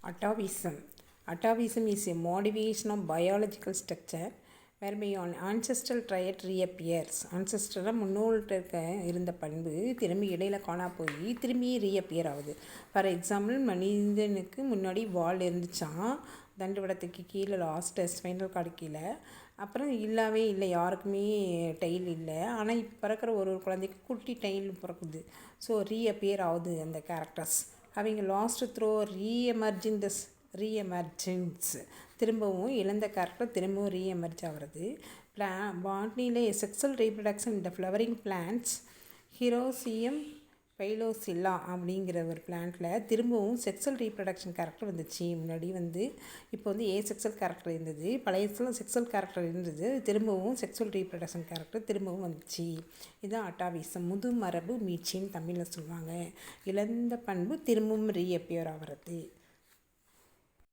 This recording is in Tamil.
Atavism. Atavism is a modification of biological structure whereby an ancestral trait reappears. Ancestral முன்னோர்கிட்ட இருந்த பண்பு திரும்பி இடையில காணா போய் திரும்பி ரீஅப்பியர் ஆகுது. ஃபார் எக்ஸாம்பிள், மனிதனுக்கு முன்னாடி வால் இருந்துச்சான், தண்டுவடத்துக்கு கீழே லாஸ்ட் ஸ்பைனல் கார்டு கீழே. அப்புறம் இல்லவே இல்லை, யாருக்குமே டெய்ல் இல்லை. ஆனால் இப்போ பிறக்கிற ஒரு குழந்தைக்கு குட்டி டெய்ல் பிறக்குது. ஸோ ரீஅப்பியர் ஆகுது அந்த கேரக்டர்ஸ். அவங்க லாஸ்ட் த்ரோ ரீஎமர்ஜென்ஸ், திரும்பவும் இழந்த கேரக்டர் திரும்பவும் ரீஎமர்ஜ் ஆகிறது. பாட்னியிலே செக்ஸுவல் ரீப்ரடக்ஷன் இந்த ஃப்ளவரிங் பிளான்ட்ஸ் ஹிரோசியம் பைலோசில்லா அப்படிங்கிற ஒரு பிளான்ட்டில் திரும்பவும் செக்ஸுவல் ரீப்ரடக்ஷன் கேரக்டர் வந்துச்சு. முன்னாடி இப்போ ஏ செக்ஸுவல் கேரக்டர் இருந்தது, பழைய செக்ஸுவல் கேரக்டர் இருந்தது, திரும்பவும் செக்ஸுவல் ரீப்ரடக்ஷன் கேரக்டர் திரும்பவும் வந்துச்சு. இதுதான் அட்டாவிசம். முதுமரபு மீட்சின்னு தமிழில் சொல்லுவாங்க. இழந்த பண்பு திரும்பவும் ரீஅப்பியர் ஆகிறது.